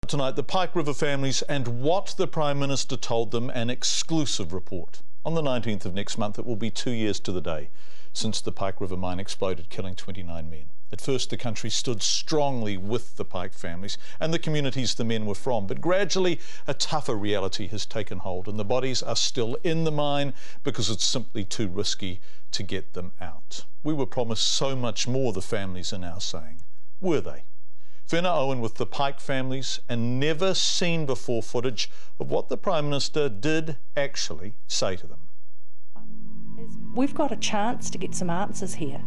Tonight, the Pike River families and what the Prime Minister told them, an exclusive report. On the 19th of next month, it will be 2 years to the day since the Pike River Mine exploded, killing 29 men. At first, the country stood strongly with the Pike families and the communities the men were from, but gradually a tougher reality has taken hold and the bodies are still in the mine because it's simply too risky to get them out. We were promised so much more, the families are now saying. Were they? Fiona Owen with the Pike families and never seen before footage of what the Prime Minister did actually say to them. We've got a chance to get some answers here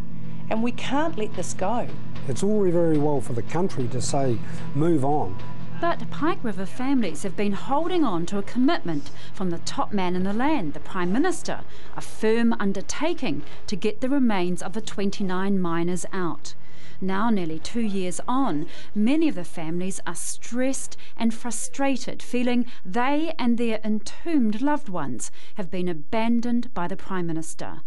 and we can't let this go. It's all very well for the country to say, move on. But Pike River families have been holding on to a commitment from the top man in the land, the Prime Minister, a firm undertaking to get the remains of the 29 miners out. Now, nearly 2 years on, many of the families are stressed and frustrated, feeling they and their entombed loved ones have been abandoned by the Prime Minister.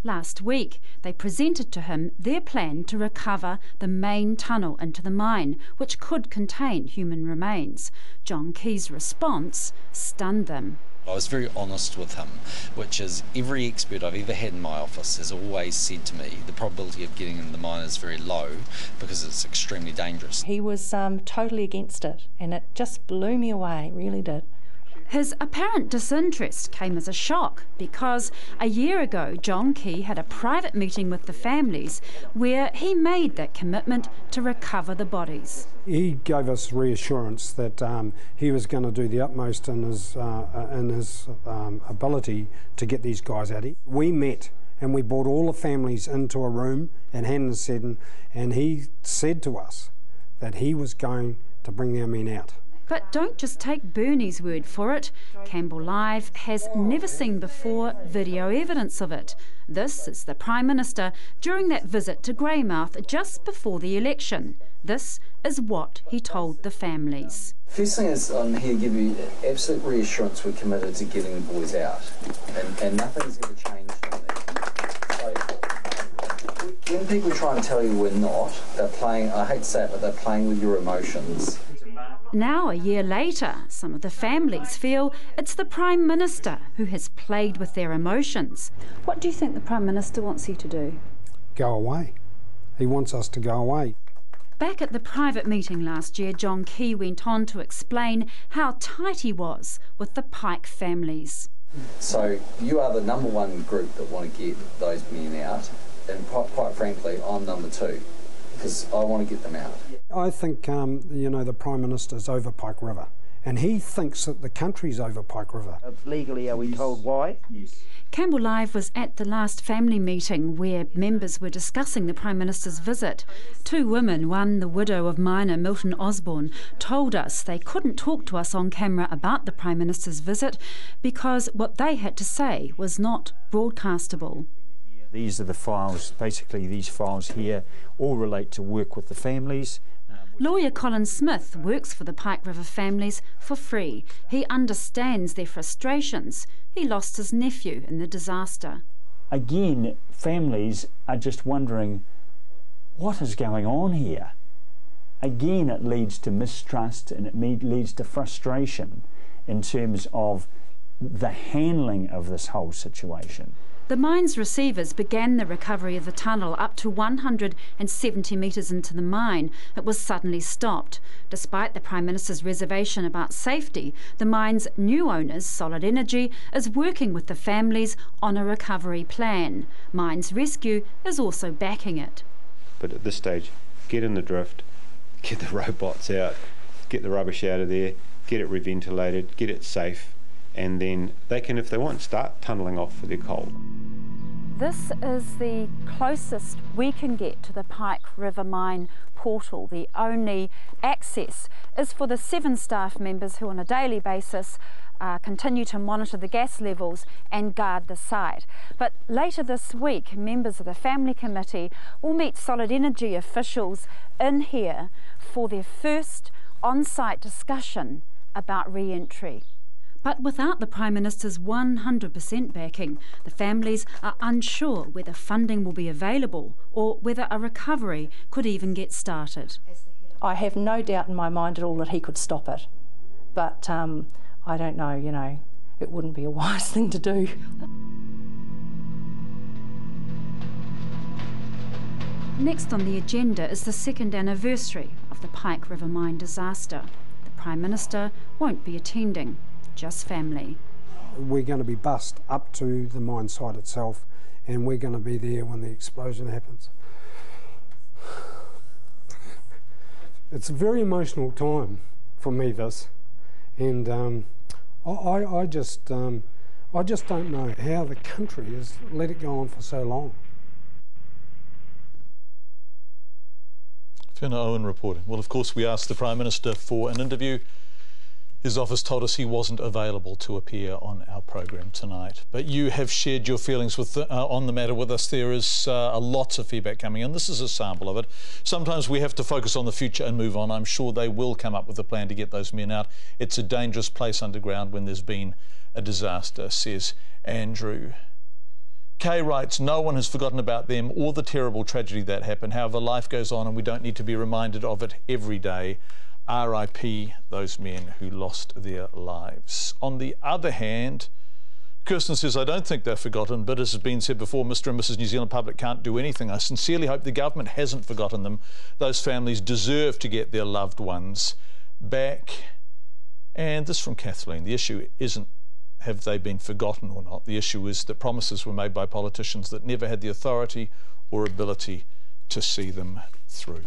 Last week, they presented to him their plan to recover the main tunnel into the mine, which could contain human remains. Johnkey's response stunned them. I was very honest with him, which is every expert I've ever had in my office has always said to me the probability of getting in the mine is very low because it's extremely dangerous. He was totally against it and it just blew me away, it really did. His apparent disinterest came as a shock because a year ago Johnkey had a private meeting with the families where he made that commitment to recover the bodies. He gave us reassurance that he was going to do the utmost in his ability to get these guys out. We met and we brought all the families into a room in Henderson, and he said to us that he was going to bring their men out. But don't just take Bernie's word for it. Campbell Live has never seen before video evidence of it. This is the Prime Minister during that visit to Greymouth just before the election. This is what he told the families. First thing is, I'm here to give you absolute reassurance we're committed to getting the boys out, and nothing's ever changed on that. So, when people try and tell you we're not, they're playing, I hate to say it, but they're playing with your emotions. Now, a year later, some of the families feel it's the Prime Minister who has played with their emotions. What do you think the Prime Minister wants you to do? Go away. He wants us to go away. Back at the private meeting last year, Johnkey went on to explain how tight he was with the Pike families. So you are the number one group that want to get those men out, and quite frankly, I'm number two, because I want to get them out. I think, you know, the Prime Minister's over Pike River, and he thinks that the country's over Pike River. Legally, are we told why? Yes. Campbell Live was at the last family meeting where members were discussing the Prime Minister's visit. Two women, one the widow of miner Milton Osborne, told us they couldn't talk to us on camera about the Prime Minister's visit because what they had to say was not broadcastable. These are the files, basically these files here all relate to work with the families. Lawyer Colin Smith works for the Pike River families for free. He understands their frustrations. He lost his nephew in the disaster. Again, families are just wondering, what is going on here? Again, it leads to mistrust and it leads to frustration in terms of the handling of this whole situation. The mine's receivers began the recovery of the tunnel up to 170 metres into the mine. It was suddenly stopped. Despite the Prime Minister's reservation about safety, the mine's new owners, Solid Energy, is working with the families on a recovery plan. Mines Rescue is also backing it. But at this stage, get in the drift, get the robots out, get the rubbish out of there, get it reventilated, get it safe, and then they can, if they want, start tunnelling off for their coal. This is the closest we can get to the Pike River Mine portal. The only access is for the 7 staff members who on a daily basis continue to monitor the gas levels and guard the site. But later this week, members of the Family Committee will meet Solid Energy officials in here for their first on-site discussion about re-entry. But without the Prime Minister's 100% backing, the families are unsure whether funding will be available or whether a recovery could even get started. I have no doubt in my mind at all that he could stop it. But I don't know, you know, it wouldn't be a wise thing to do. Next on the agenda is the second anniversary of the Pike River Mine disaster. The Prime Minister won't be attending, just family. We're going to be bussed up to the mine site itself, and we're going to be there when the explosion happens. It's a very emotional time for me, this, and I just don't know how the country has let it go on for so long. Fiona Owen reporting. Well, of course, we asked the Prime Minister for an interview. His office told us he wasn't available to appear on our program tonight. But you have shared your feelings with on the matter with us. There is lots of feedback coming in. This is a sample of it. Sometimes we have to focus on the future and move on. I'm sure they will come up with a plan to get those men out. It's a dangerous place underground when there's been a disaster, says Andrew. Kay writes, no one has forgotten about them or the terrible tragedy that happened. However, life goes on and we don't need to be reminded of it every day. RIP those men who lost their lives. On the other hand, Kirsten says, I don't think they're forgotten, but as has been said before, Mr. and Mrs. New Zealand public can't do anything. I sincerely hope the government hasn't forgotten them. Those families deserve to get their loved ones back. And this from Kathleen, the issue isn't have they been forgotten or not. The issue is that promises were made by politicians that never had the authority or ability to see them through.